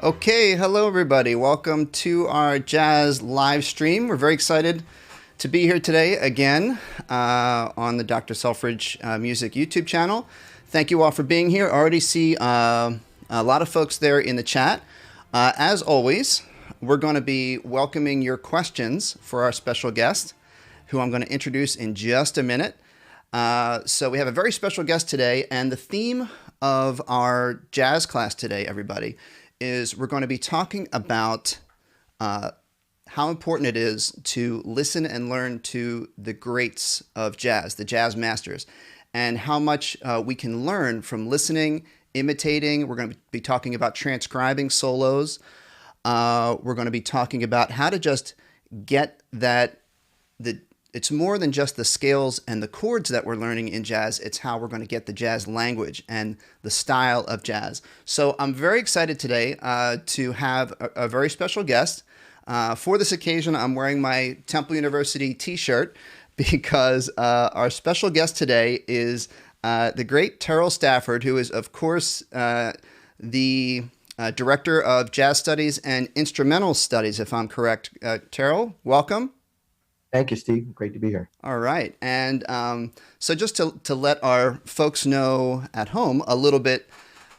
Okay, hello everybody. Welcome to our jazz live stream. We're very excited to be here today again on the Dr. Selfridge Music YouTube channel. Thank you all for being here. I already see a lot of folks there in the chat. As always, we're going to be welcoming your questions for our special guest, who I'm going to introduce in just a minute. So we have a very special guest today, and the theme of our jazz class today, everybody, is we're going to be talking about how important it is to listen and learn to the greats of jazz, the jazz masters, and how much we can learn from listening, imitating. We're going to be talking about transcribing solos. We're going to be talking about how to just get it's more than just the scales and the chords that we're learning in jazz. It's how we're going to get the jazz language and the style of jazz. So I'm very excited today to have a very special guest. For this occasion, I'm wearing my Temple University t-shirt because our special guest today is the great Terrell Stafford, who is, of course, the Director of Jazz Studies and Instrumental Studies, if I'm correct. Terrell, welcome. Thank you, Steve. Great to be here. All right. And so just to let our folks know at home a little bit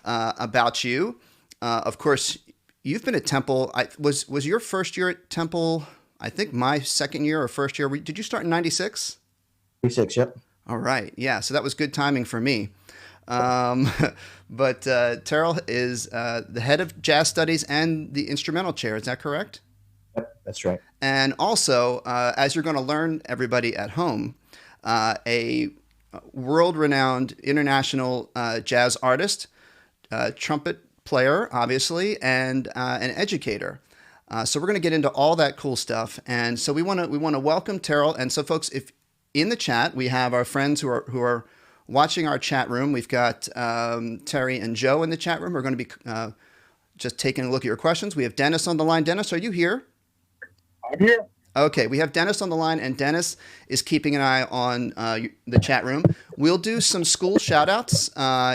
about you, of course, you've been at Temple. Was your first year at Temple, I think my second year or first year? Did you start in 96? 96, yep. All right. Yeah. So that was good timing for me. But Terrell is the head of jazz studies and the instrumental chair. Is that correct? Yep, that's right. And also, as you're going to learn, everybody at home, a world-renowned international jazz artist, trumpet player, obviously, and an educator. So we're going to get into all that cool stuff. And so we want to welcome Terrell. And so, folks, if in the chat we have our friends who are watching our chat room, we've got Terry and Joe in the chat room. We're going to be just taking a look at your questions. We have Dennis on the line. Dennis, are you here? I'm here. Okay, we have Dennis on the line, and Dennis is keeping an eye on the chat room. We'll do some school shout-outs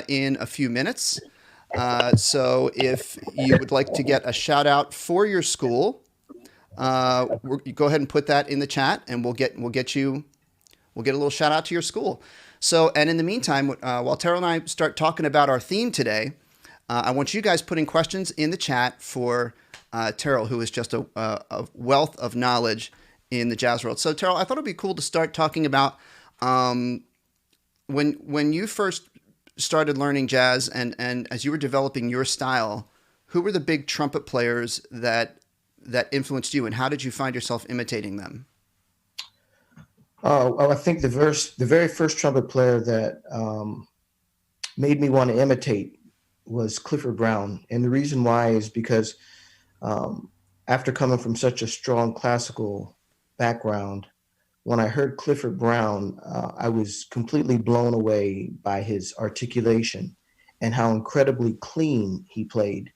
in a few minutes. So if you would like to get a shout-out for your school, go ahead and put that in the chat, and we'll get a little shout-out to your school. So, and in the meantime, while Terrell and I start talking about our theme today, I want you guys putting questions in the chat for Terrell, who is just a wealth of knowledge in the jazz world. So, Terrell, I thought it'd be cool to start talking about when you first started learning jazz and as you were developing your style, who were the big trumpet players that influenced you, and how did you find yourself imitating them? I think the very first trumpet player that made me want to imitate was Clifford Brown. And the reason why is because after coming from such a strong classical background, when I heard Clifford Brown, I was completely blown away by his articulation and how incredibly clean he played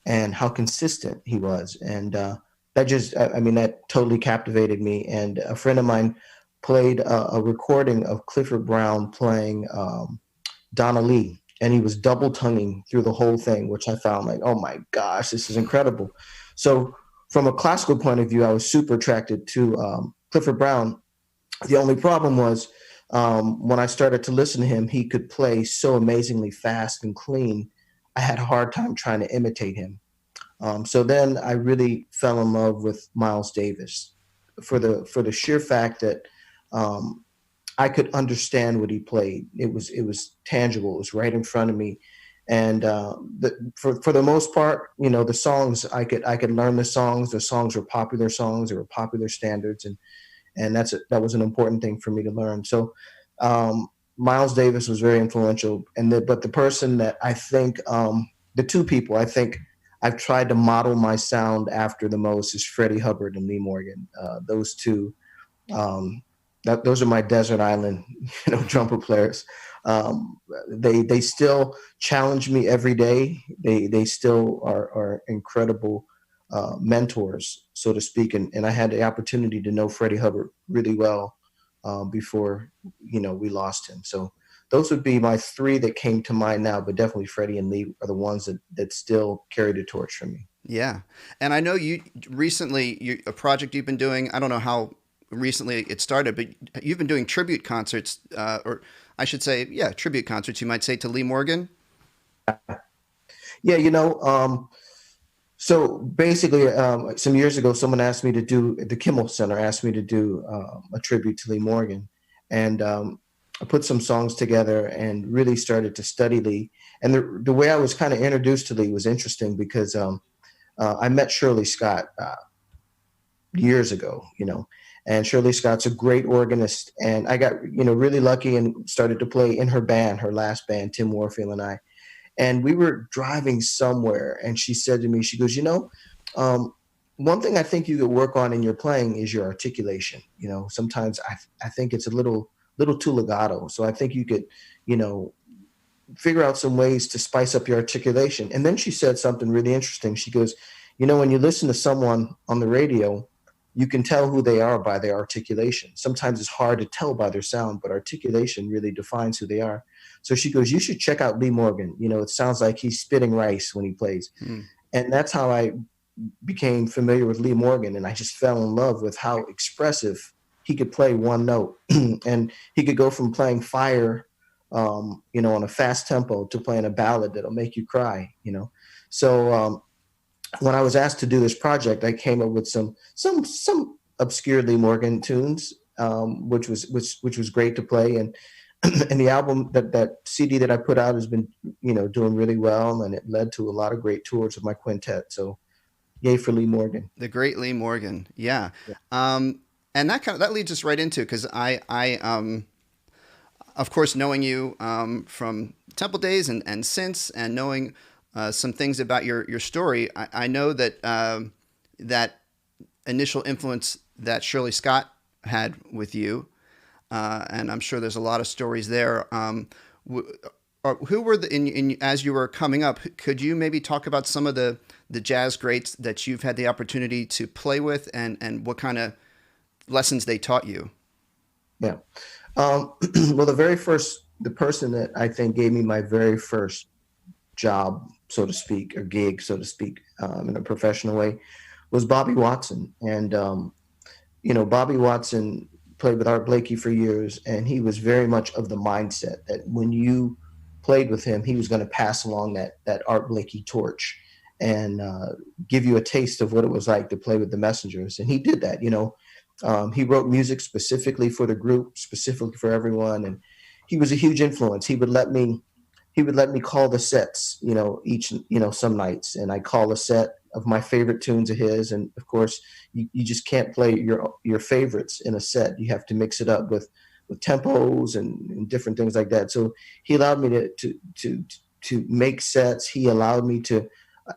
and how consistent he was. And that totally captivated me. And a friend of mine played a recording of Clifford Brown playing Donna Lee, and he was double tonguing through the whole thing, which I found like, oh my gosh, this is incredible. So from a classical point of view, I was super attracted to Clifford Brown. The only problem was when I started to listen to him, he could play so amazingly fast and clean. I had a hard time trying to imitate him. So then I really fell in love with Miles Davis for the sheer fact that I could understand what he played. It was tangible. It was right in front of me. And for the most part, the songs I could learn the songs. The songs were popular songs. They were popular standards, and that was an important thing for me to learn. So Miles Davis was very influential. But the person that I think the two people I think I've tried to model my sound after the most is Freddie Hubbard and Lee Morgan. Those two. Those are my desert island, trumpet players. They still challenge me every day. They still are incredible mentors, so to speak. And I had the opportunity to know Freddie Hubbard really well before we lost him. So those would be my three that came to mind now, but definitely Freddie and Lee are the ones that still carry the torch for me. Yeah. And I know you recently, a project you've been doing, I don't know how recently it started, but you've been doing tribute concerts, or I should say, yeah, tribute concerts, you might say, to Lee Morgan. Yeah, so basically, some years ago, someone asked me to do, the Kimmel Center asked me to do a tribute to Lee Morgan. And I put some songs together and really started to study Lee. And the way I was kind of introduced to Lee was interesting because I met Shirley Scott years ago, and Shirley Scott's a great organist. And I got, really lucky and started to play in her band, her last band, Tim Warfield and I. And we were driving somewhere, and she said to me, she goes, one thing I think you could work on in your playing is your articulation. Sometimes I think it's a little too legato. So I think you could, figure out some ways to spice up your articulation. And then she said something really interesting. She goes, when you listen to someone on the radio, you can tell who they are by their articulation. Sometimes it's hard to tell by their sound, but articulation really defines who they are. So she goes, you should check out Lee Morgan. It sounds like he's spitting rice when he plays. And that's how I became familiar with Lee Morgan. And I just fell in love with how expressive he could play one note. And he could go from playing fire, on a fast tempo to playing a ballad that'll make you cry, So when I was asked to do this project, I came up with some obscure Lee Morgan tunes, which was great to play. And the album, that CD that I put out has been, doing really well, and it led to a lot of great tours of my quintet. So, yay for Lee Morgan. The great Lee Morgan, yeah. And that leads us right into, because I of course, knowing you from Temple days and since, and knowing some things about your story, I know that that initial influence that Shirley Scott had with you. And I'm sure there's a lot of stories there. Who were as you were coming up? Could you maybe talk about some of the jazz greats that you've had the opportunity to play with, and what kind of lessons they taught you? Yeah. Well, the person that I think gave me my very first job, so to speak, or gig, so to speak, in a professional way, was Bobby Watson. And Bobby Watson played with Art Blakey for years, and he was very much of the mindset that when you played with him, he was going to pass along that Art Blakey torch and give you a taste of what it was like to play with the Messengers. And he did that. He wrote music specifically for the group, specifically for everyone, and he was a huge influence. He would let me call the sets, each, some nights, and I call a set of my favorite tunes of his. And of course, you just can't play your favorites in a set. You have to mix it up with tempos and different things like that. So he allowed me to make sets. He allowed me to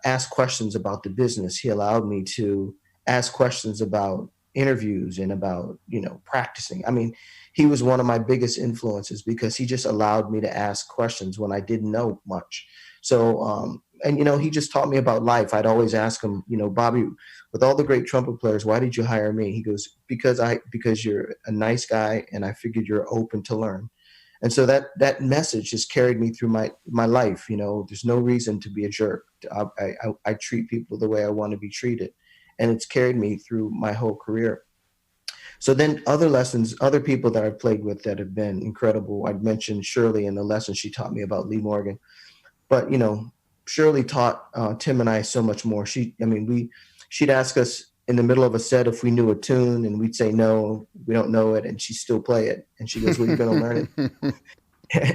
ask questions about the business. He allowed me to ask questions about interviews and about, practicing. I mean, he was one of my biggest influences because he just allowed me to ask questions when I didn't know much. So, he just taught me about life. I'd always ask him, Bobby, with all the great trumpet players, why did you hire me? He goes, because you're a nice guy, and I figured you're open to learn. And so that message has carried me through my life. There's no reason to be a jerk. I treat people the way I want to be treated. And it's carried me through my whole career. So then other lessons, other people that I've played with that have been incredible. I'd mentioned Shirley and the lesson she taught me about Lee Morgan. But, Shirley taught Tim and I so much more. She'd ask us in the middle of a set if we knew a tune, and we'd say, no, we don't know it. And she'd still play it. And she goes, well, you're going to learn it.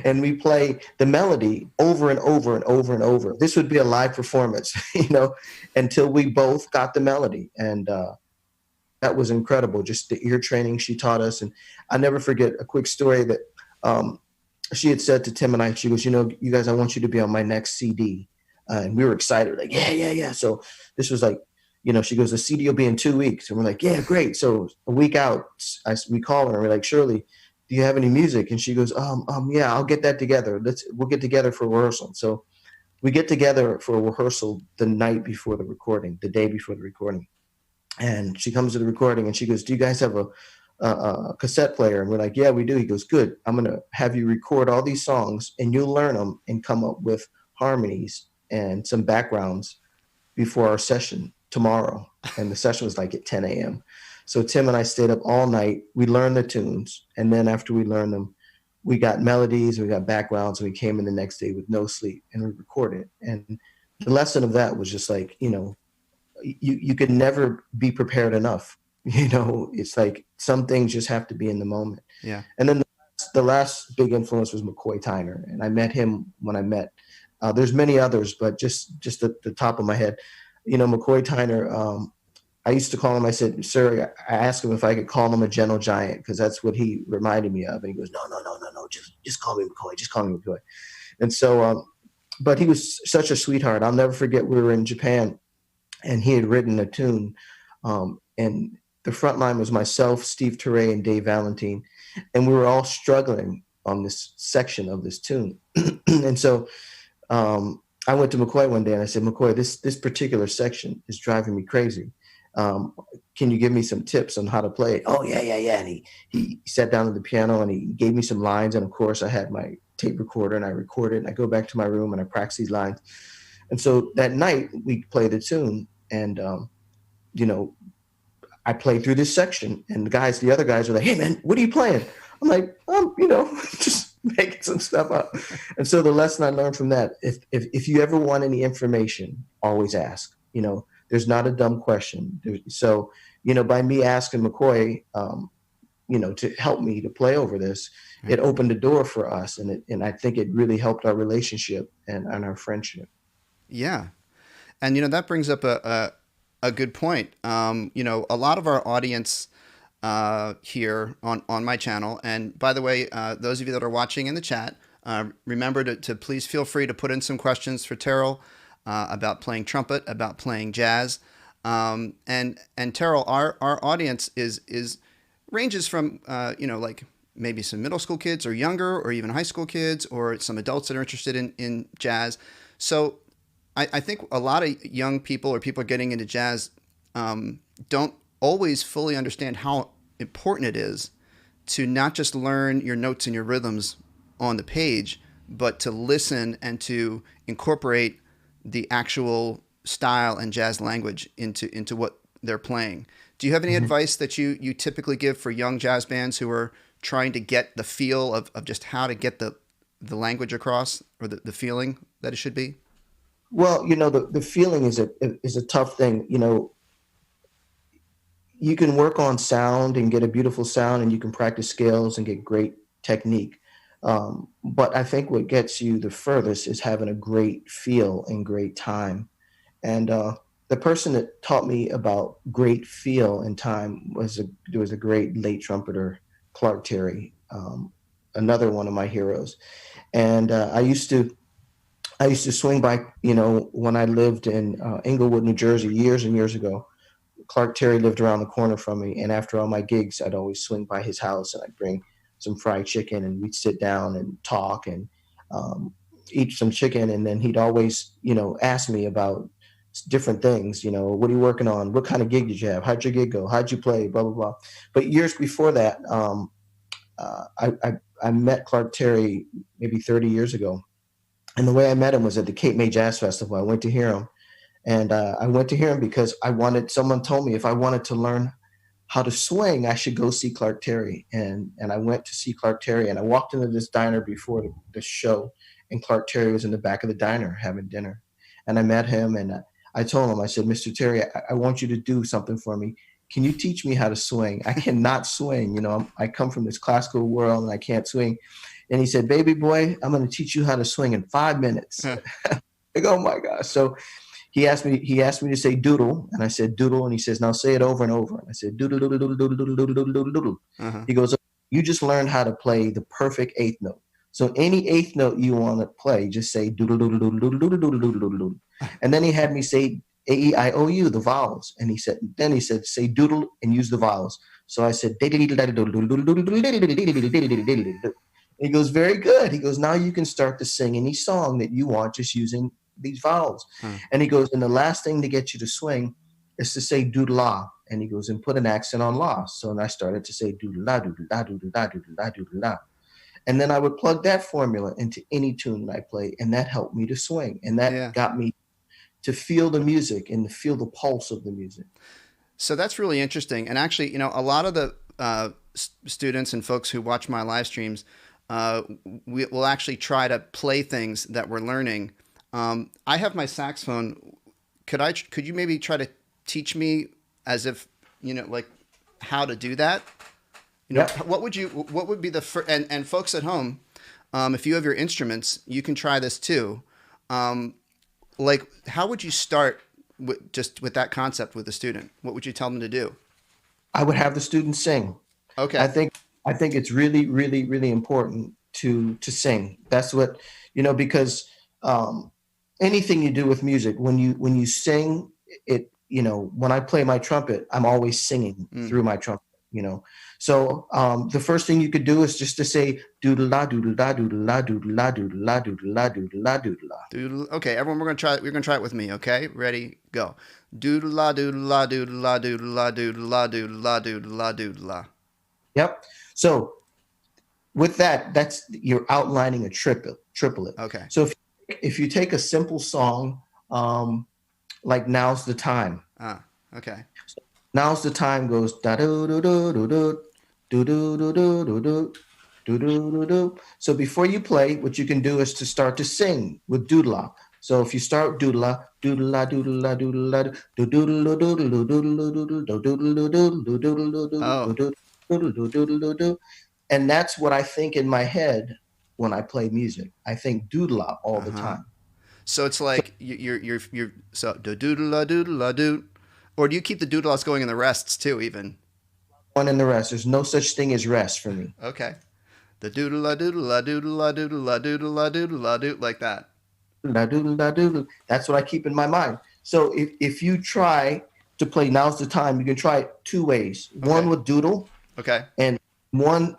And we play the melody over and over and over and over. This would be a live performance, until we both got the melody. And that was incredible, just the ear training she taught us. And I never forget a quick story that she had said to Tim and I. She goes, you guys, I want you to be on my next CD. And we were excited, like, yeah. So this was like, she goes, the CD will be in 2 weeks. And we're like, yeah, great. So a week out, we call her and we're like, Shirley, do you have any music? And she goes, yeah, I'll get that together. We'll get together for rehearsal. So we get together for a rehearsal the night before the recording, the day before the recording. And she comes to the recording and she goes, do you guys have a cassette player? And we're like, yeah, we do. He goes, good. I'm going to have you record all these songs and you'll learn them and come up with harmonies and some backgrounds before our session tomorrow. And the session was like at 10 a.m. So Tim and I stayed up all night. We learned the tunes. And then after we learned them, we got melodies, we got backgrounds, and we came in the next day with no sleep and we recorded. And the lesson of that was just like, you could never be prepared enough. It's like some things just have to be in the moment. Yeah. And then the last big influence was McCoy Tyner. And I met him when I met, there's many others, but just at the top of my head, McCoy Tyner, I used to call him, I said, sir, I asked him if I could call him a gentle giant because that's what he reminded me of. And he goes, no, just call me McCoy, just call me McCoy. And so, but he was such a sweetheart. I'll never forget, we were in Japan and he had written a tune. And the front line was myself, Steve Teray, and Dave Valentine. And we were all struggling on this section of this tune. And so I went to McCoy one day and I said, McCoy, this particular section is driving me crazy. Can you give me some tips on how to play it? Oh, yeah. And he sat down at the piano and he gave me some lines. And of course, I had my tape recorder and I recorded. And I go back to my room and I practice these lines. And so that night we played the tune and, I played through this section and the other guys were like, hey, man, what are you playing? I'm like, just making some stuff up. And so the lesson I learned from that, if you ever want any information, always ask. There's not a dumb question. So, by me asking McCoy, to help me to play over this, it opened a door for us. And I think it really helped our relationship and our friendship. Yeah. And, that brings up a good point. A lot of our audience here on my channel, and by the way, those of you that are watching in the chat, remember to please feel free to put in some questions for Terrell about playing trumpet, about playing jazz. And Terrell, our audience is ranges from, like maybe some middle school kids or younger, or even high school kids, or some adults that are interested in jazz. So I think a lot of young people or people getting into jazz don't always fully understand how important it is to not just learn your notes and your rhythms on the page, but to listen and to incorporate the actual style and jazz language into what they're playing. Do you have any advice that you typically give for young jazz bands who are trying to get the feel of just how to get the language across, or the feeling that it should be? Well, the feeling is a tough thing. You can work on sound and get a beautiful sound, and you can practice scales and get great technique. But I think what gets you the furthest is having a great feel and great time. And the person that taught me about great feel and time was a great late trumpeter, Clark Terry, another one of my heroes. And I used to swing by, when I lived in Englewood, New Jersey, years and years ago. Clark Terry lived around the corner from me. And after all my gigs, I'd always swing by his house and I'd bring some fried chicken and we'd sit down and talk and eat some chicken. And then he'd always, ask me about different things, what are you working on? What kind of gig did you have? How'd your gig go? How'd you play? Blah, blah, blah. But years before that, I met Clark Terry maybe 30 years ago. And the way I met him was at the Cape May Jazz Festival. I went to hear him. And I went to hear him because someone told me if I wanted to learn how to swing, I should go see Clark Terry. And I went to see Clark Terry, and I walked into this diner before the show, and Clark Terry was in the back of the diner having dinner. And I met him, and I told him, I said, Mr. Terry, I want you to do something for me. Can you teach me how to swing? I cannot swing. I come from this classical world, and I can't swing. And he said, baby boy, I'm going to teach you how to swing in 5 minutes. I go, oh, my gosh. So he asked me to say doodle, and I said doodle, and he says, now say it over and over. And I said doodle, doodle, doodle, doodle, doodle, doodle, doodle, doodle, doodle. He goes, you just learned how to play the perfect eighth note. So any eighth note you want to play, just say doodle, doodle, doodle, doodle, doodle, doodle, doodle, doodle, doodle. And then he had me say A-E-I-O-U, the vowels. And he said, say doodle and use the vowels. So I said, he goes, very good. He goes, now you can start to sing any song that you want just using these vowels. And he goes, and the last thing to get you to swing is to say doodle-ah. And he goes, and put an accent on la. So and I started to say doodle-la, doodle-la, doodle-la, doodle-la, doodle-la. And then I would plug that formula into any tune that I play, and that helped me to swing. And that got me to feel the music and to feel the pulse of the music. So that's really interesting. And actually, you know, a lot of the students and folks who watch my live streams, we will actually try to play things that we're learning. I have my saxophone. Could you maybe try to teach me, as if, you know, like how to do that? You know, what would be the first, and folks at home, if you have your instruments, you can try this too. Like, how would you start with that concept with a student? What would you tell them to do? I would have the students sing. Okay. I think it's really, really, really important to sing. That's what, you know, because anything you do with music, when you sing it, you know, when I play my trumpet, I'm always singing through my trumpet, you know. So the first thing you could do is just to say doodle-la, doodle-la, doodle-la, doodle-la, doodle-la, doodle-la, doodle-la, doodle-la. Doodle. Okay, everyone, we're gonna try it with me. Okay, ready, go. Doodle-la, doodle-la, doodle-la, doodle-la, doodle-la, doodle-la, doodle-la, doodle-la. Yep. So with that, that's you're outlining a triplet. Okay. So if you take a simple song, like Now's the Time. Okay. Now's the Time goes da do do do do do do do do do do do do do. So before you play, what you can do is to start to sing with doodle-la. So if you start doodle-la, doodle-la, doodle-la, doodle-la, doodle-la, doodle-la, doodle-la, doodle-la, and that's what I think in my head when I play music. I think doodle-la all the time. So it's like you're so doodle-la, doodle-la, doodle. Or do you keep the doodle-las going in the rests too, even? One in the rest. There's no such thing as rest for me. Okay. The doodle-la, doodle-la, doodle-la, doodle-la, doodle-la, doodle-la, doodle, like that. Doodle-la, doodle. That's what I keep in my mind. So if you try to play Now's the Time, you can try it two ways. Okay. One with doodle. Okay. And one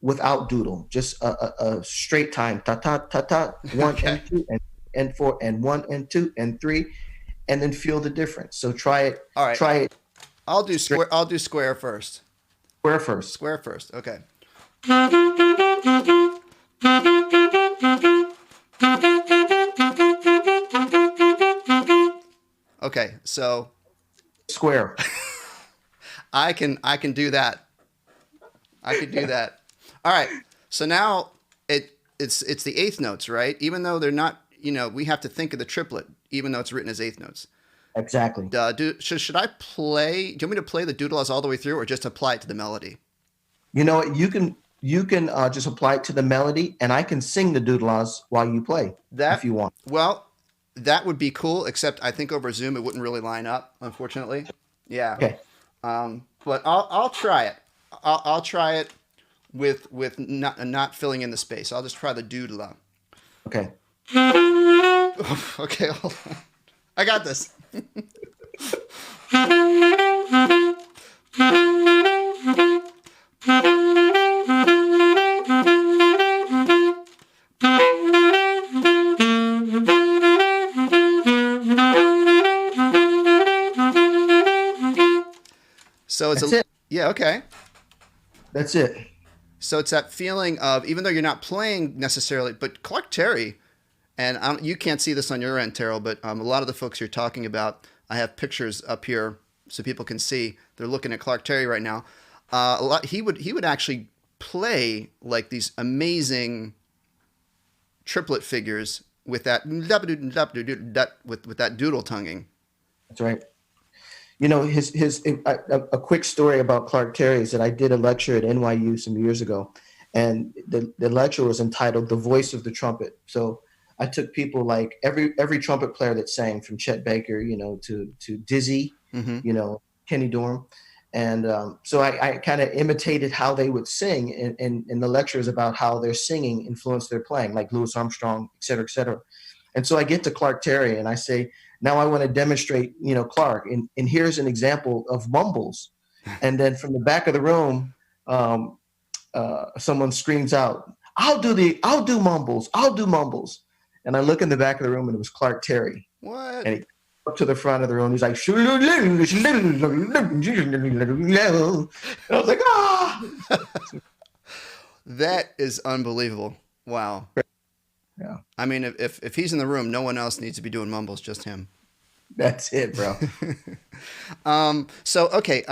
without doodle. Just a straight time. Ta-ta-ta-ta. One and two and four and 1 and 2 and 3. And then feel the difference. So try it. All right. Try it. I'll do square first. Square first. Square first. Okay. Okay. So square. I can do that. I could do that. All right. So now it's the eighth notes, right? Even though they're not, you know, we have to think of the triplet, even though it's written as eighth notes. Exactly. Should I play? Do you want me to play the doodle-las all the way through, or just apply it to the melody? You know, you can just apply it to the melody, and I can sing the doodle-las while you play if you want. Well, that would be cool. Except I think over Zoom it wouldn't really line up, unfortunately. Yeah. Okay. But I'll try it. I'll try it with not filling in the space. I'll just try the doodle-la. Okay. Okay, hold on. I got this. So That's it. Yeah, okay. That's it. So it's that feeling of, even though you're not playing necessarily, but Clark Terry, and you can't see this on your end, Terrell, but a lot of the folks you're talking about, I have pictures up here so people can see. They're looking at Clark Terry right now. He would actually play like these amazing triplet figures with that with that doodle tonguing. That's right. You know, a quick story about Clark Terry is that I did a lecture at NYU some years ago, and the lecture was entitled "The Voice of the Trumpet." So I took people like every trumpet player that sang, from Chet Baker, you know, to Dizzy, you know, Kenny Dorham. And so I kind of imitated how they would sing, and the lecture is about how their singing influenced their playing, like Louis Armstrong, et cetera, et cetera. And so I get to Clark Terry and I say, now I want to demonstrate, you know, Clark, and here's an example of mumbles. And then from the back of the room, someone screams out, I'll do mumbles. And I look in the back of the room, and it was Clark Terry. What? And he up to the front of the room. He's like, and I was like, ah. That is unbelievable. Wow. Yeah, I mean, if he's in the room, no one else needs to be doing mumbles, just him. that's it, bro. So, okay,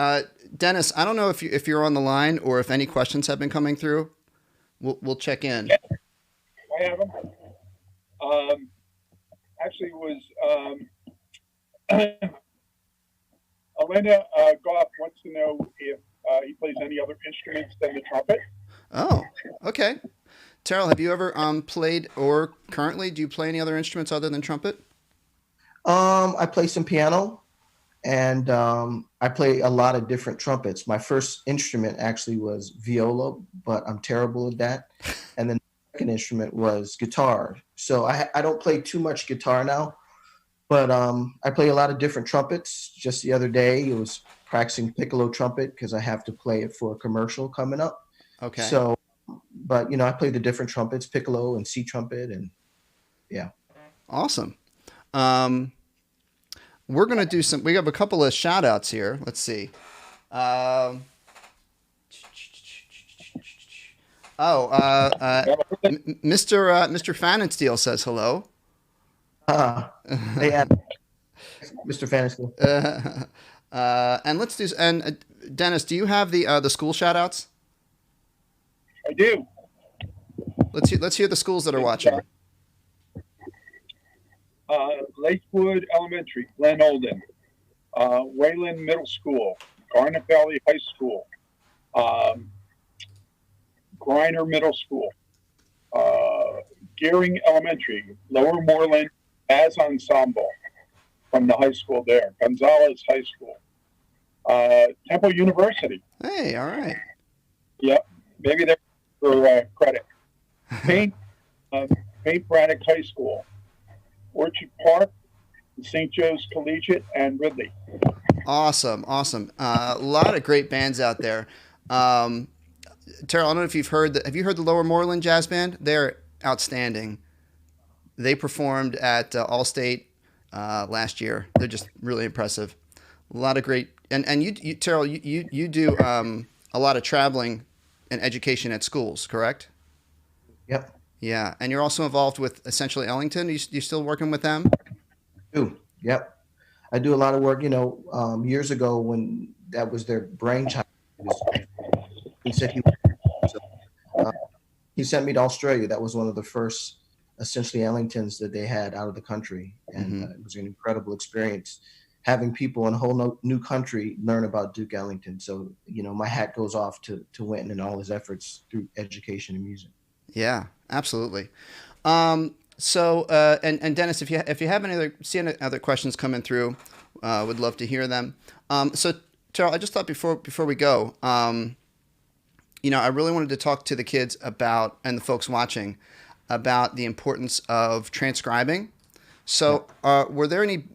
Dennis, I don't know if you're on the line or if any questions have been coming through. We'll check in. Yeah, I have them. Actually, it was Elena Goff wants to know if he plays any other instruments than the trumpet. Oh, okay. Terrell, have you ever played, or currently do you play any other instruments other than trumpet? I play some piano, and I play a lot of different trumpets. My first instrument actually was viola, but I'm terrible at that. And then the second instrument was guitar. So I don't play too much guitar now, but I play a lot of different trumpets. Just the other day, it was practicing piccolo trumpet because I have to play it for a commercial coming up. Okay. So, but I play the different trumpets, piccolo and C trumpet, and yeah. Awesome. We're going to do we have a couple of shout outs here. Let's see. Mr. Fanensteel says hello. Hey, Mr. Fantasy. And let's do, and Dennis, do you have the school shout outs? I do. Let's hear the schools that are watching. Lakewood Elementary, Glen Olden, Wayland Middle School, Garnet Valley High School, Griner Middle School, Gearing Elementary, Lower Moreland Jazz Ensemble from the high school there, Gonzalez High School, Temple University. Hey, all right. Yep, maybe they're for credit. Paint Braddock High School, Orchard Park, St. Joe's Collegiate, and Ridley. Awesome. A lot of great bands out there. Terrell, I don't know if you've heard have you heard the Lower Moreland Jazz Band? They're outstanding. They performed at Allstate last year. They're just really impressive. A lot of great, and you Terrell, you do a lot of traveling and education at schools, correct? Yep. Yeah, and you're also involved with Essentially Ellington. You still working with them? Yep. I do a lot of work. Years ago when that was their brainchild, he said he sent me to Australia. That was one of the first Essentially Ellingtons that they had out of the country, and it was an incredible experience having people in a whole new country learn about Duke Ellington. So my hat goes off to Wynton and all his efforts through education and music. Yeah, absolutely. So Dennis, if you have any other questions coming through, would love to hear them. So Terrell, I just thought before we go, I really wanted to talk to the kids about, and the folks watching, about the importance of transcribing. So were there any,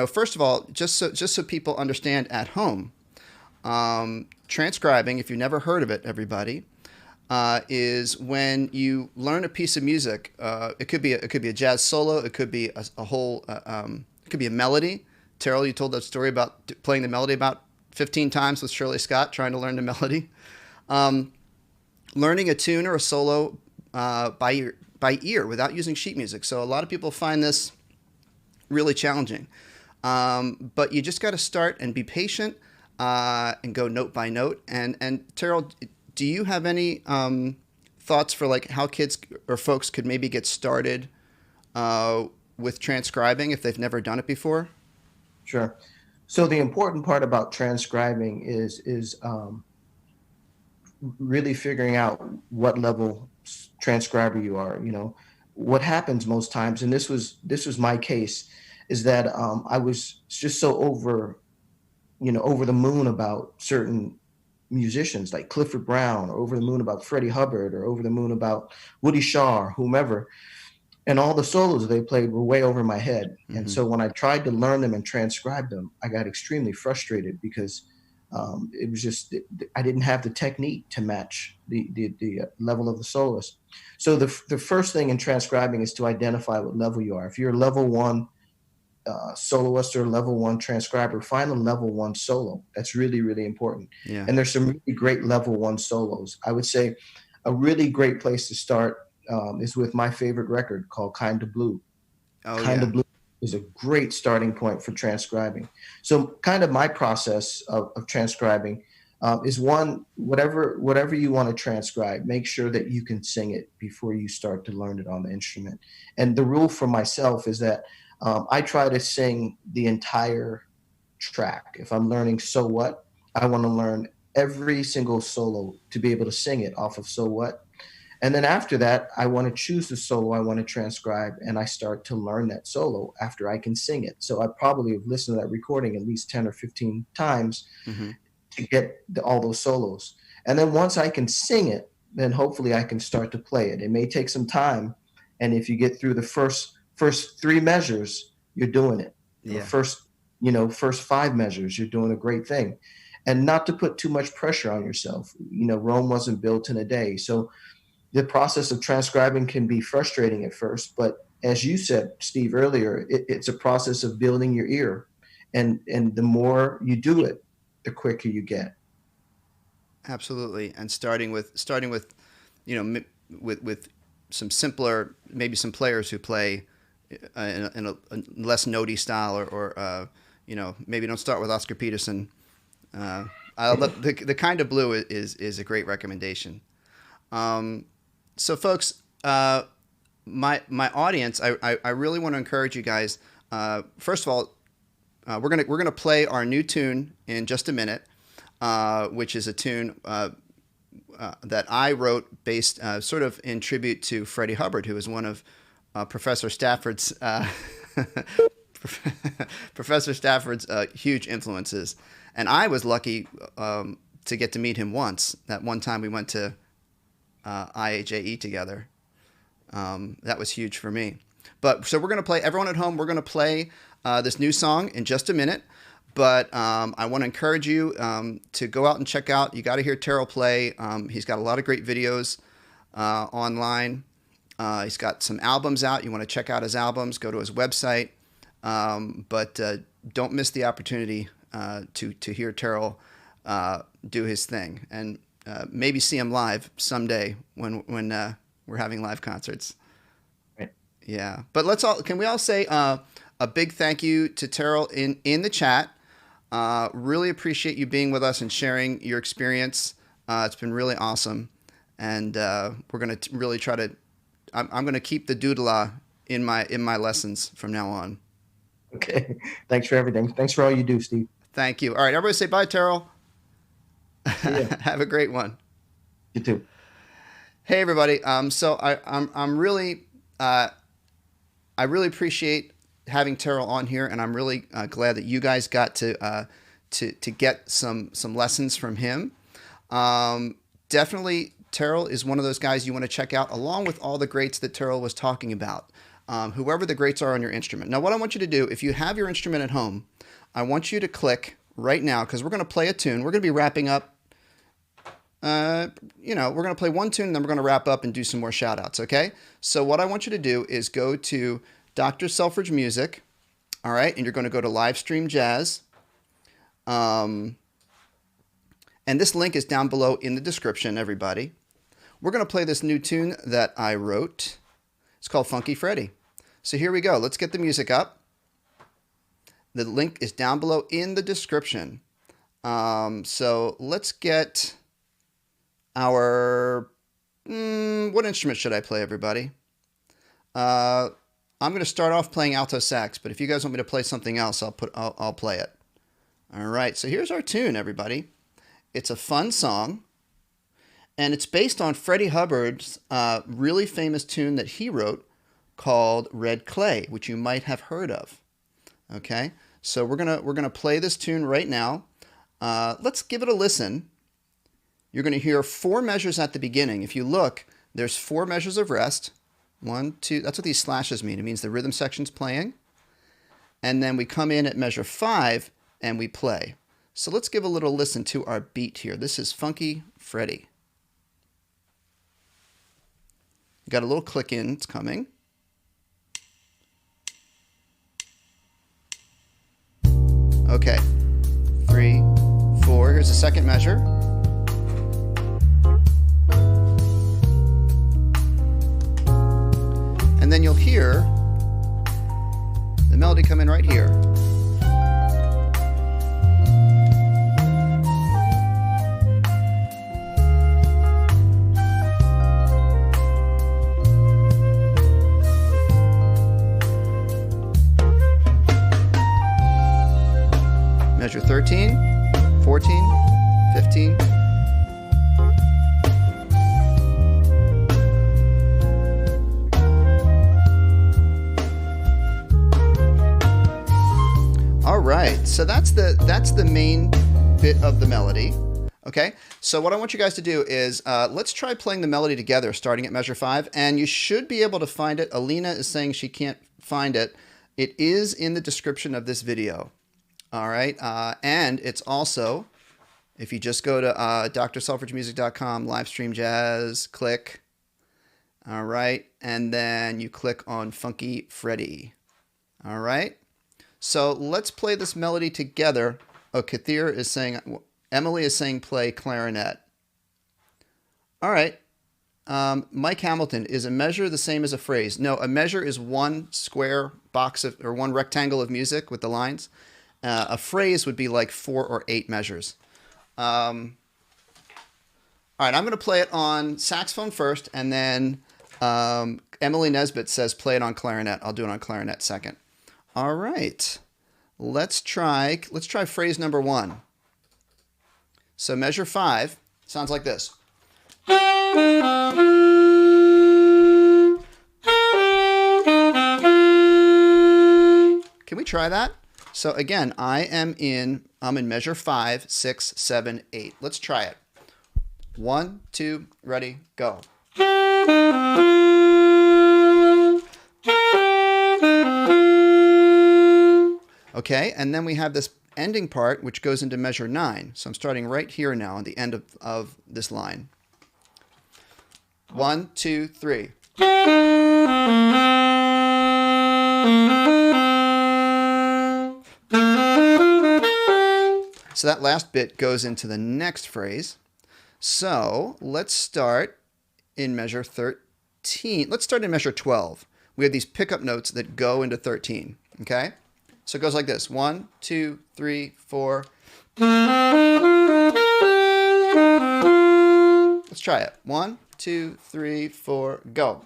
first of all, just so people understand at home, transcribing, if you've never heard of it, everybody, is when you learn a piece of music. It could be a jazz solo. It could be a whole. It could be a melody. Terrell, you told that story about playing the melody about 15 times with Shirley Scott, trying to learn the melody. Learning a tune or a solo by ear without using sheet music. So a lot of people find this really challenging. But you just got to start and be patient and go note by note. And Terrell, do you have any thoughts for like how kids or folks could maybe get started with transcribing if they've never done it before? Sure. So the important part about transcribing is really figuring out what level transcriber you are. What happens most times, and this was my case, is that I was just so over the moon about certain musicians like Clifford Brown, or over the moon about Freddie Hubbard, or over the moon about Woody Shaw, or whomever. And all the solos they played were way over my head. Mm-hmm. And so when I tried to learn them and transcribe them, I got extremely frustrated because it was just, I didn't have the technique to match the level of the soloist. So the first thing in transcribing is to identify what level you are. If you're level 1, soloist or level 1 transcriber, find a level 1 solo. That's really, really important. Yeah. And there's some really great level 1 solos. I would say a really great place to start is with my favorite record called Kinda Blue. Oh, Kinda yeah. Blue is a great starting point for transcribing. So kind of my process of transcribing is one, whatever you want to transcribe, make sure that you can sing it before you start to learn it on the instrument. And the rule for myself is that I try to sing the entire track. If I'm learning So What, I want to learn every single solo to be able to sing it off of So What. And then after that, I want to choose the solo I want to transcribe, and I start to learn that solo after I can sing it. So I probably have listened to that recording at least 10 or 15 times to get all those solos. And then once I can sing it, then hopefully I can start to play it. It may take some time. And if you get through the first 3 measures, you're doing it. Yeah. First 5 measures, you're doing a great thing. And not to put too much pressure on yourself. Rome wasn't built in a day. So the process of transcribing can be frustrating at first, but as you said, Steve, earlier, it's a process of building your ear. And the more you do it, the quicker you get. Absolutely. And starting with with some simpler, maybe some players who play in a less notey style, or maybe don't start with Oscar Peterson. The Kind of Blue is a great recommendation. So folks, my audience, I really want to encourage you guys. First of all, we're gonna play our new tune in just a minute, which is a tune that I wrote based sort of in tribute to Freddie Hubbard, who is one of Professor Stafford's huge influences. And I was lucky to get to meet him once. That one time we went to IAJE together. That was huge for me. But so we're going to play, everyone at home, we're going to play this new song in just a minute. But I want to encourage you to go out and check out. You got to hear Terrell play. He's got a lot of great videos online. He's got some albums out. You want to check out his albums, go to his website. But don't miss the opportunity to hear Terrell do his thing. And maybe see him live someday when we're having live concerts. Right. Yeah. But can we all say a big thank you to Terrell in the chat. Really appreciate you being with us and sharing your experience. It's been really awesome. And we're going to really try to, I'm going to keep the doodle in my lessons from now on. Okay. Thanks for everything. Thanks for all you do, Steve. Thank you. All right. Everybody say bye, Terrell. Yeah. Have a great one. You too. Hey everybody. So I'm really I really appreciate having Terrell on here, and I'm really glad that you guys got to get some lessons from him. Definitely, Terrell is one of those guys you want to check out, along with all the greats that Terrell was talking about. Whoever the greats are on your instrument. Now, what I want you to do, if you have your instrument at home, I want you to click right now, because we're going to play a tune. We're going to be wrapping up. We're going to play one tune, and then we're going to wrap up and do some more shout outs. Okay. So what I want you to do is go to Dr. Selfridge Music. All right. And you're going to go to Live Stream Jazz. And this link is down below in the description, everybody. We're going to play this new tune that I wrote. It's called Funky Freddie. So here we go. Let's get the music up. The link is down below in the description. So let's get our, what instrument should I play, everybody? I'm going to start off playing alto sax, but if you guys want me to play something else, I'll play it. All right, so here's our tune, everybody. It's a fun song, and it's based on Freddie Hubbard's really famous tune that he wrote called Red Clay, which you might have heard of. Okay, so we're gonna play this tune right now. Let's give it a listen. You're going to hear 4 measures at the beginning. If you look, there's 4 measures of rest. 1, 2. That's what these slashes mean. It means the rhythm section's playing. And then we come in at measure 5 and we play. So let's give a little listen to our beat here. This is Funky Freddie. Got a little click in. It's coming. Okay. 3, 4. Here's the second measure. And then you'll hear the melody come in right here. Measure 13, 14, 15. All right, so that's the main bit of the melody. Okay, so what I want you guys to do is let's try playing the melody together, starting at measure 5, and you should be able to find it. Alina is saying she can't find it. It is in the description of this video. All right, and it's also, if you just go to drselfridgemusic.com, live stream jazz, click, all right, and then you click on Funky Freddie. All right, so let's play this melody together. Oh, Kathir is saying, Emily is saying play clarinet. All right, Mike Hamilton, is a measure the same as a phrase? No, a measure is one square box of, or one rectangle of music with the lines. A phrase would be like 4 or 8 measures. All right, I'm going to play it on saxophone first, and then Emily Nesbitt says play it on clarinet. I'll do it on clarinet second. All right, let's try phrase number 1. So measure 5 sounds like this. Can we try that? So again, I'm in measure 5, 6, 7, 8. Let's try it. 1, 2, ready, go. Okay, and then we have this ending part, which goes into measure 9. So I'm starting right here now on the end of this line. 1, 2, 3. So that last bit goes into the next phrase. So let's start in measure 13. Let's start in measure 12. We have these pickup notes that go into 13. Okay? So it goes like this. 1, 2, 3, 4. Let's try it. 1, 2, 3, 4, go.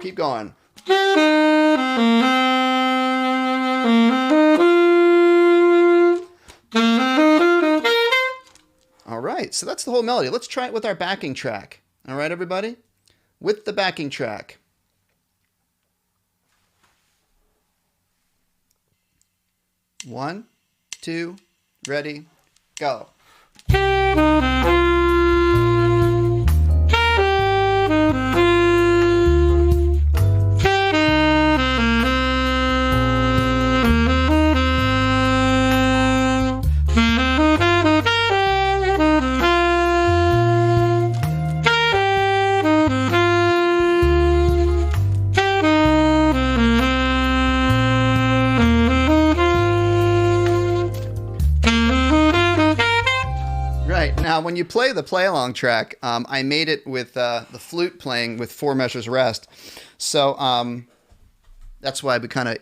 Keep going. All right, so that's the whole melody. Let's try it with our backing track. All right, everybody? With the backing track. One, two, ready, go. Now, when you play the play-along track, I made it with the flute playing with 4 measures rest. So that's why we kind of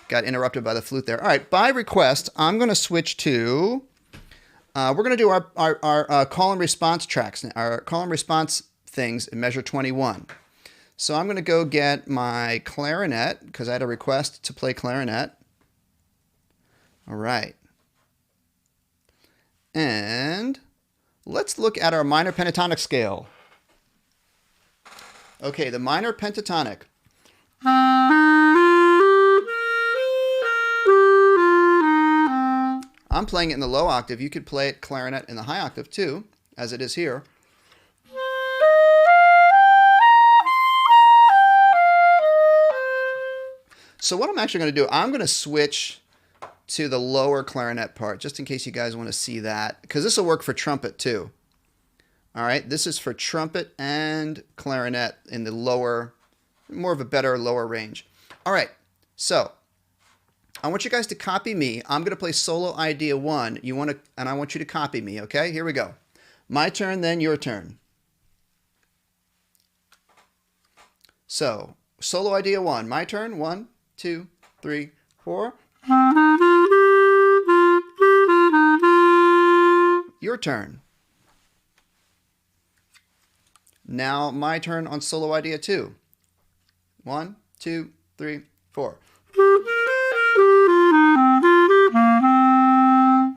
got interrupted by the flute there. All right, by request, I'm going to switch to, we're going to do our call and response tracks, our call and response things in measure 21. So I'm going to go get my clarinet, because I had a request to play clarinet. All right. And let's look at our minor pentatonic scale. Okay, the minor pentatonic. I'm playing it in the low octave. You could play it clarinet in the high octave too, as it is here. So what I'm actually going to do, I'm going to switch to the lower clarinet part, just in case you guys want to see that, because this will work for trumpet too. All right, this is for trumpet and clarinet in the lower, more of a better lower range. All right, so I want you guys to copy me. I'm going to play solo idea 1. And I want you to copy me, okay? Here we go. My turn, then your turn. So, solo idea 1. My turn. 1, 2, 3, 4. Your turn. Now my turn on solo idea 2. 1, 2, 3, 4.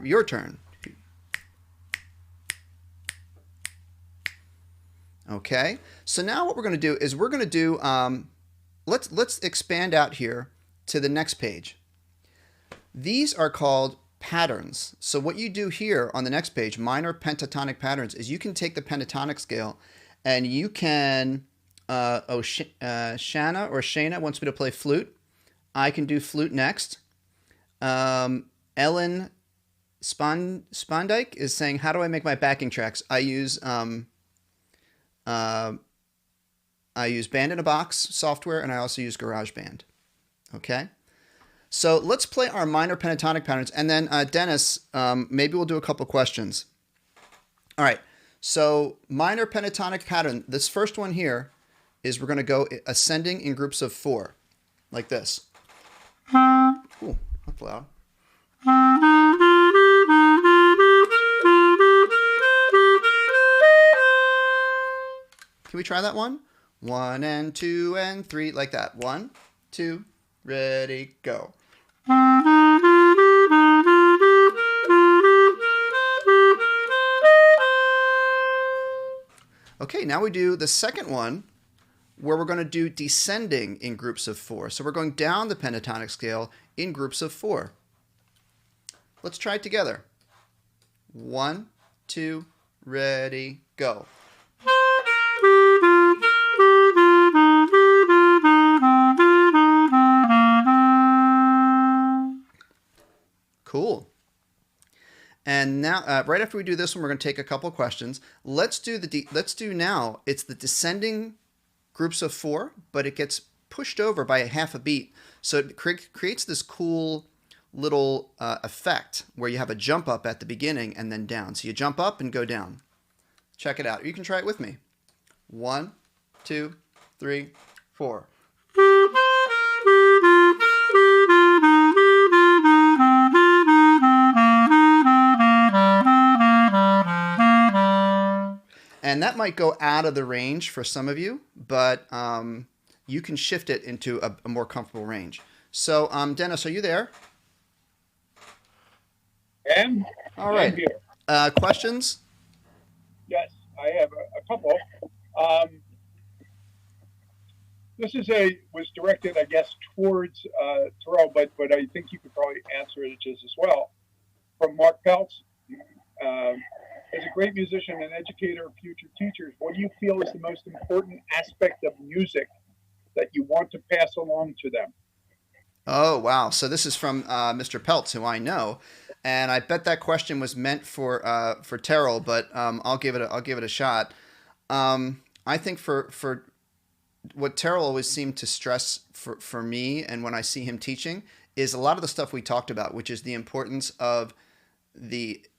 Your turn. Okay. So now what we're going to do is we're going to do. Let's expand out here to the next page. These are called patterns. So what you do here on the next page, minor pentatonic patterns, is you can take the pentatonic scale and you can, Shana wants me to play flute. I can do flute next. Ellen Spondike is saying, how do I make my backing tracks? I use Band in a Box software, and I also use GarageBand. Okay? So let's play our minor pentatonic patterns, and then Dennis, maybe we'll do a couple questions. All right. So minor pentatonic pattern. This first one here is we're going to go ascending in groups of 4, like this. Ooh, that's loud. Can we try that one? 1 and 2 and 3, like that. 1, 2, ready, go. Okay, now we do the second one where we're going to do descending in groups of 4. So we're going down the pentatonic scale in groups of 4. Let's try it together. 1, 2, ready, go. Cool. And now, right after we do this one, we're going to take a couple questions. Let's do now. It's the descending groups of 4, but it gets pushed over by a half a beat, so it creates this cool little effect where you have a jump up at the beginning and then down. So you jump up and go down. Check it out. You can try it with me. 1, 2, 3, 4. And that might go out of the range for some of you, but you can shift it into a more comfortable range. So, Dennis, are you there? And all right. Here. Questions? Yes, I have a couple. This was directed, I guess, towards Terrell, but I think you could probably answer it just as well. From Mark Peltz. As a great musician and educator of future teachers, what do you feel is the most important aspect of music that you want to pass along to them? Oh, wow. So this is from Mr. Peltz, who I know, and I bet that question was meant for Terrell, but I'll give it a shot. I think for what Terrell always seemed to stress for me, and when I see him teaching, is a lot of the stuff we talked about, which is the importance of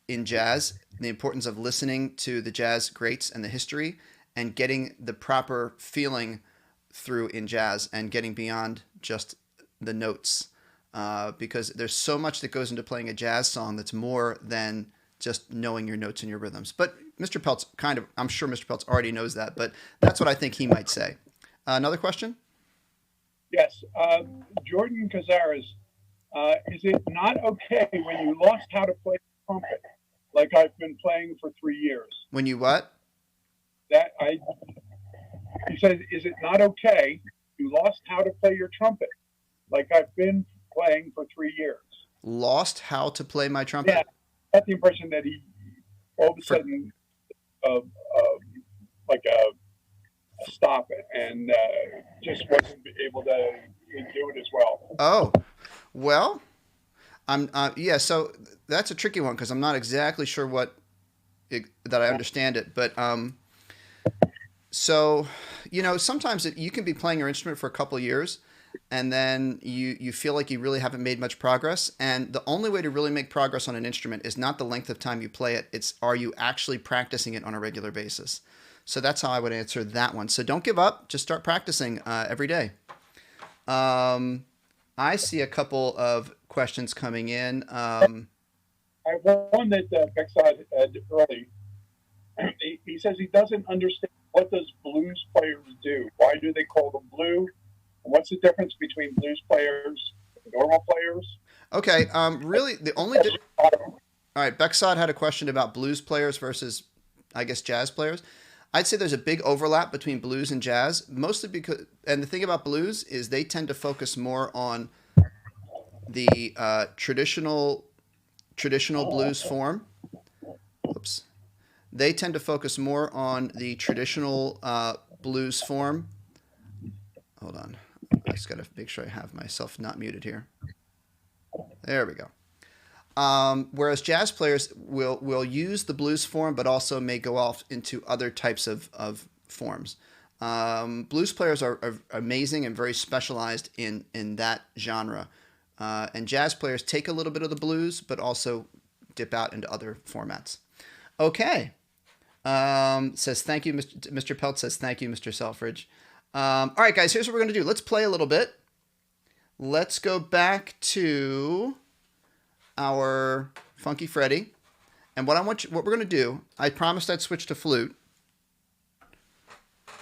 in jazz, the importance of listening to the jazz greats and the history, and getting the proper feeling through in jazz, and getting beyond just the notes, because there's so much that goes into playing a jazz song that's more than just knowing your notes and your rhythms. But Mr. Peltz I'm sure Mr. Peltz already knows that, but that's what I think he might say. Another question? Yes. Jordan Cazares, is it not okay when you lost how to play trumpet, like I've been playing for 3 years? When you what? He said, is it not okay you lost how to play your trumpet, like I've been playing for 3 years? Lost how to play my trumpet? Yeah, I got the impression that he all of a sudden like stop it and just wasn't able to do it as well. Oh, well, yeah. So that's a tricky one because I'm not exactly sure what that I understand it. But so, you know, sometimes you can be playing your instrument for a couple of years, and then you feel like you really haven't made much progress. And the only way to really make progress on an instrument is not the length of time you play it. It's, are you actually practicing it on a regular basis? So that's how I would answer that one. So don't give up. Just start practicing every day. I see a couple of questions coming in. I have one that Bexod had early. He says he doesn't understand, what does blues players do? Why do they call them blue? And what's the difference between blues players and normal players? Okay, really, the only... All right, Bexod had a question about blues players versus, I guess, jazz players. I'd say there's a big overlap between blues and jazz, mostly because... And the thing about blues is they tend to focus more on the traditional blues form. Oops. They tend to focus more on the traditional blues form. Hold on. I just got to make sure I have myself not muted here. There we go. Whereas jazz players will use the blues form, but also may go off into other types of forms. Blues players are amazing and very specialized in that genre. And jazz players take a little bit of the blues, but also dip out into other formats. Okay. Says, thank you, Mr. Pelt says, thank you, Mr. Selfridge. All right, guys, here's what we're going to do. Let's play a little bit. Let's go back to our Funky Freddie. And what we're going to do, I promised I'd switch to flute.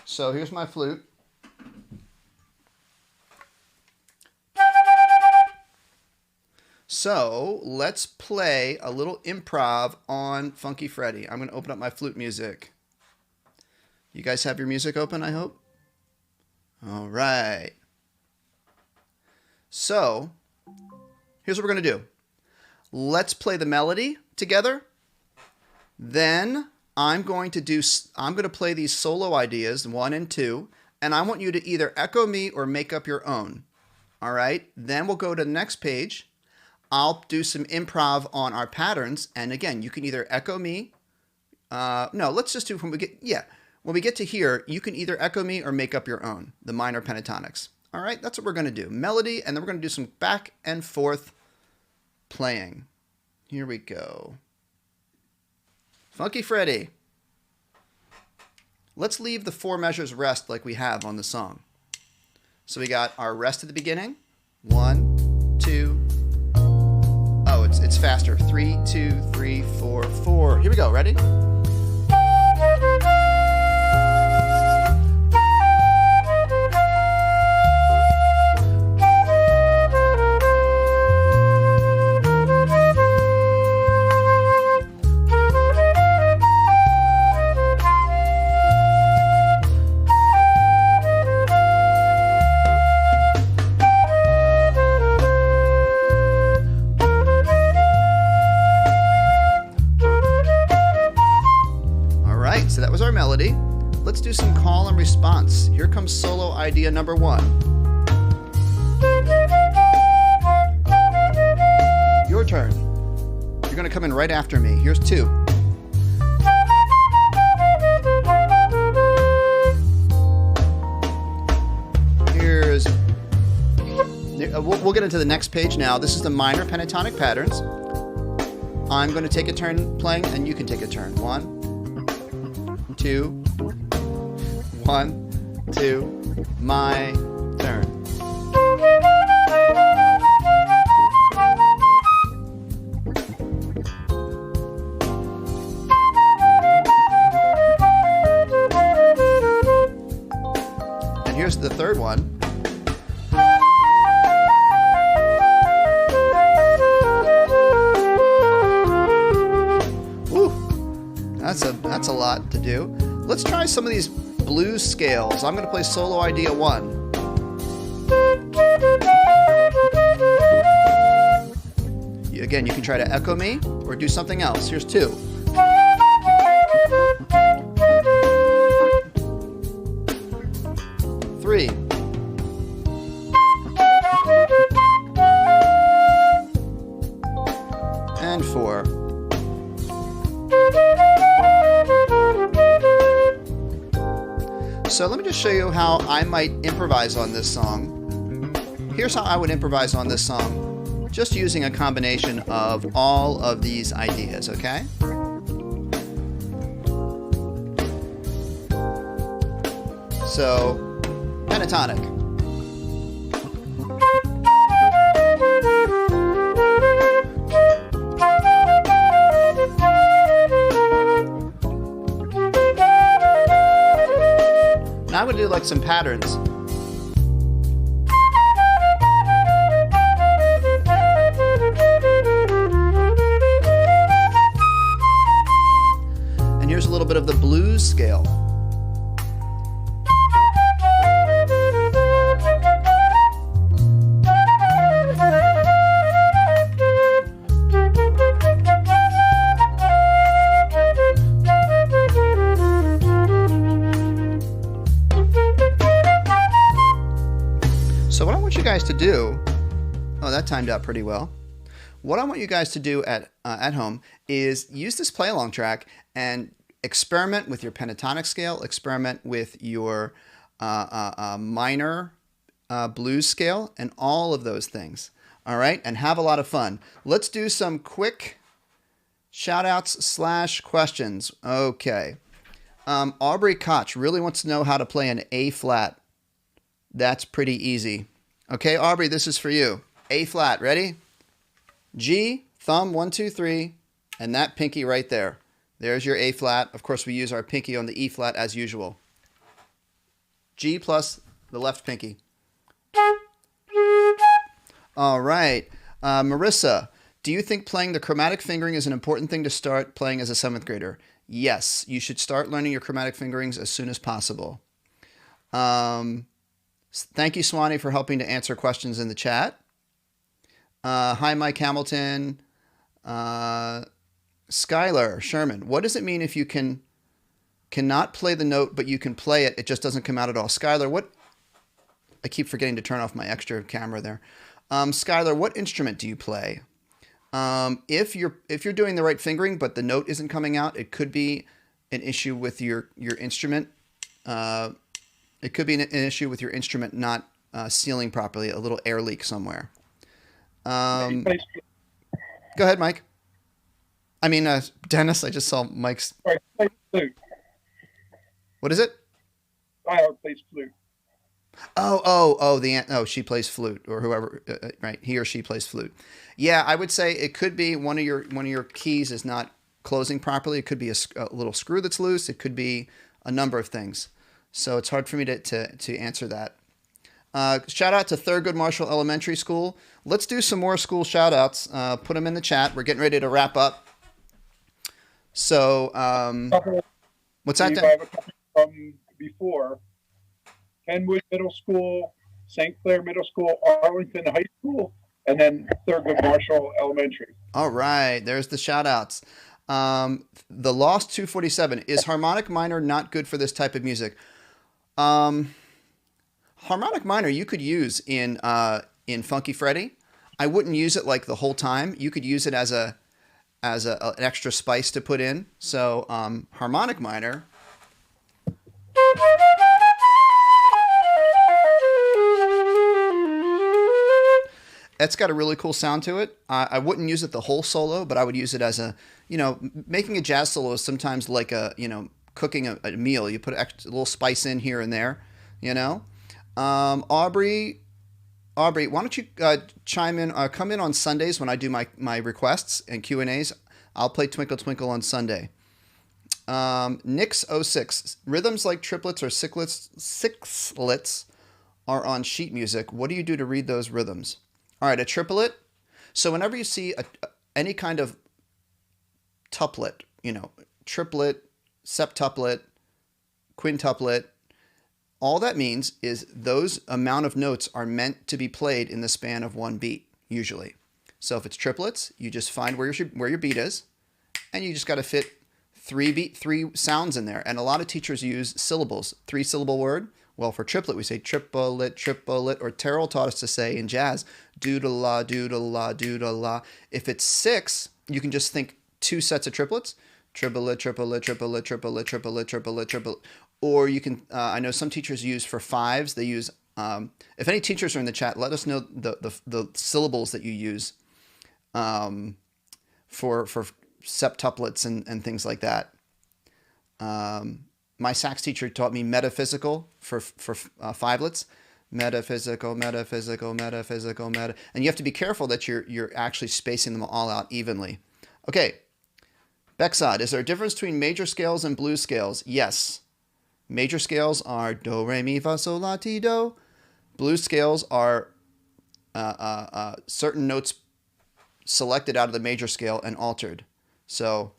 So here's my flute. So let's play a little improv on Funky Freddie. I'm going to open up my flute music. You guys have your music open, I hope? All right. So here's what we're going to do. Let's play the melody together. Then I'm going to play these solo ideas, 1 and 2, and I want you to either echo me or make up your own. All right? Then we'll go to the next page. I'll do some improv on our patterns, and again, you can either echo me. No, let's just do when we get to here, you can either echo me or make up your own, the minor pentatonics. All right, that's what we're going to do. Melody, and then we're going to do some back and forth playing. Here we go. Funky Freddie. Let's leave the 4 measures rest like we have on the song. So we got our rest at the beginning. 1, 2. Oh, it's faster. 3, 2, 3, 4, 4. Here we go. Ready? So that was our melody. Let's do some call and response. Here comes solo idea number 1. Your turn. You're going to come in right after me. Here's 2. We'll get into the next page now. This is the minor pentatonic patterns. I'm going to take a turn playing, and you can take a turn. 1, 2, 1, 2, my turn. And here's the third one. That's a lot to do. Let's try some of these blues scales. I'm going to play solo idea 1. Again, you can try to echo me or do something else. Here's 2. Three. And 4. So let me just show you how I might improvise on this song. Here's how I would improvise on this song, just using a combination of all of these ideas, okay? So, pentatonic. Now I would do like some patterns. And here's a little bit of the blues scale. So what I want you guys to do, oh, that timed out pretty well. What I want you guys to do at home is use this play along track and experiment with your pentatonic scale, experiment with your minor blues scale, and all of those things. All right, and have a lot of fun. Let's do some quick shout outs / questions. Okay. Aubrey Koch really wants to know how to play an A flat. That's pretty easy. Okay, Aubrey, this is for you. A flat, ready? G, thumb, 1, 2, 3, and that pinky right there. There's your A flat. Of course, we use our pinky on the E flat as usual. G plus the left pinky. All right. Marissa, do you think playing the chromatic fingering is an important thing to start playing as a 7th grader? Yes, you should start learning your chromatic fingerings as soon as possible. Thank you, Swanee, for helping to answer questions in the chat. Hi, Mike Hamilton. Skylar Sherman, what does it mean if you cannot play the note, but you can play it? It just doesn't come out at all. Skylar, what? I keep forgetting to turn off my extra camera there. Skylar, what instrument do you play? If you're doing the right fingering, but the note isn't coming out, it could be an issue with your instrument. It could be an issue with your instrument not sealing properly, a little air leak somewhere. Go ahead, Mike. I mean, Dennis, I just saw Mike's. Plays flute. What is it? Skylar plays flute. She plays flute, or whoever, right? He or she plays flute. Yeah, I would say it could be one of your keys is not closing properly. It could be a little screw that's loose. It could be a number of things. So it's hard for me to answer that. Shout out to Thurgood Marshall Elementary School. Let's do some more school shout outs. Put them in the chat. We're getting ready to wrap up. So, what's that? I have a couple from before. Kenwood Middle School, St. Clair Middle School, Arlington High School, and then Thurgood Marshall Elementary. All right. There's the shout outs. The Lost 247. Is harmonic minor not good for this type of music? Harmonic minor you could use in Funky Freddie. I wouldn't use it like the whole time. You could use it as an extra spice to put in. So harmonic minor. It's got a really cool sound to it. I wouldn't use it the whole solo, but I would use it as making a jazz solo is sometimes like cooking a meal. You put a little spice in here and there, Aubrey, why don't you chime in, come in on Sundays when I do my requests and Q&As. I'll play Twinkle Twinkle on Sunday. Nix06, rhythms like triplets or sixlets are on sheet music. What do you do to read those rhythms? All right, a triplet. So whenever you see any kind of tuplet, triplet, septuplet, quintuplet, all that means is those amount of notes are meant to be played in the span of one beat, usually. So if it's triplets, you just find where your beat is, and you just got to fit three sounds in there. And a lot of teachers use syllables, 3-syllable word. Well, for triplet, we say triplet, triplet, or Terrell taught us to say in jazz, doodle-la, doodle-la, doodle-la. If it's 6, you can just think 2 sets of triplets, triplet, triplet, triplet, triplet, triplet, triplet, triplet. or you can, I know some teachers use for fives, they use, if any teachers are in the chat, let us know the syllables that you use for septuplets and things like that. My sax teacher taught me metaphysical for fivelets. Metaphysical, metaphysical, metaphysical, meta. And you have to be careful that you're actually spacing them all out evenly. Okay. Bexod, is there a difference between major scales and blues scales? Yes. Major scales are do, re, mi, fa, sol, la, ti, do. Blues scales are certain notes selected out of the major scale and altered. So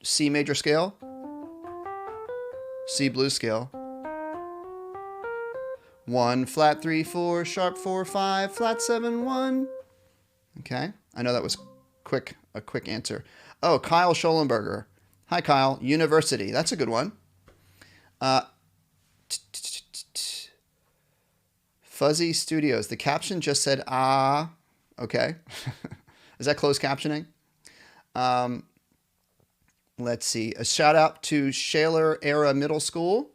C major scale, C blues scale, 1 flat 3 4 sharp 4 5 flat 7 1. Okay, I know that was a quick answer. Oh, Kyle Schollenberger. Hi Kyle. University. That's a good one. Fuzzy Studios. The caption just said ah. Okay. Is that closed captioning? Let's see. A shout out to Shaler Era Middle School.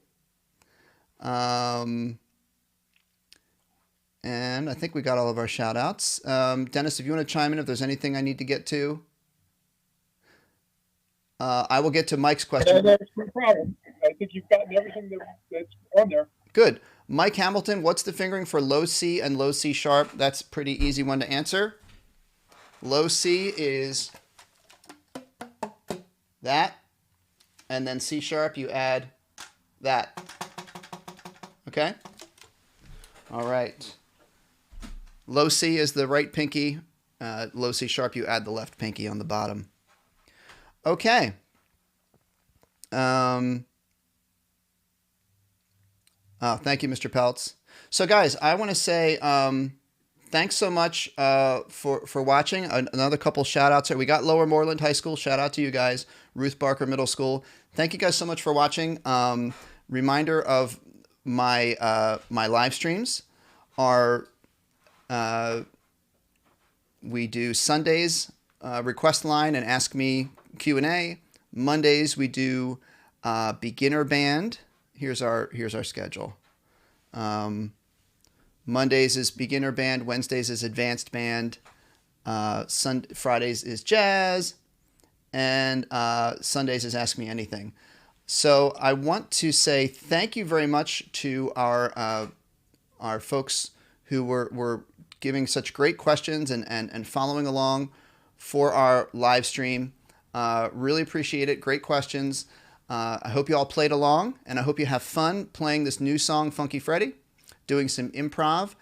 And I think we got all of our shout outs. Dennis, if you want to chime in, if there's anything I need to get to. I will get to Mike's question. No problem. I think you've gotten everything that's on there. Good. Mike Hamilton, what's the fingering for low C and low C sharp? That's a pretty easy one to answer. Low C is that, and then C sharp, you add that. Okay? All right. Low C is the right pinky. Low C sharp, you add the left pinky on the bottom. Okay. Thank you, Mr. Peltz. So, guys, I want to say thanks so much for watching. Another couple shout-outs here. We got Lower Moreland High School. Shout-out to you guys. Ruth Barker Middle School. Thank you guys so much for watching. Reminder of my my live streams are we do Sundays request line and ask me Q&A. Mondays we do beginner band. Here's our schedule. Mondays is beginner band. Wednesdays is advanced band. Fridays is jazz, and Sundays is ask me anything. So I want to say thank you very much to our folks who were giving such great questions and following along for our live stream. Really appreciate it. Great questions. I hope you all played along, and I hope you have fun playing this new song, Funky Freddie, doing some improv.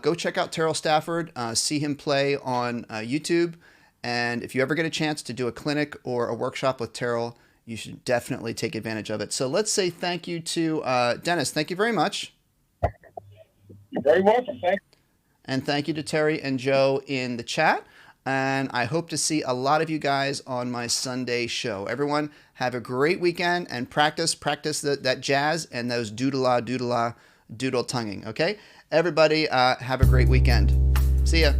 Go check out Terrell Stafford. See him play on YouTube. And if you ever get a chance to do a clinic or a workshop with Terrell, you should definitely take advantage of it. So let's say thank you to Dennis. Thank you very much. You're very welcome. Thanks. And thank you to Terry and Joe in the chat. And I hope to see a lot of you guys on my Sunday show. Everyone, have a great weekend and practice that jazz and those doodle tonguing, okay? Everybody, have a great weekend. See ya.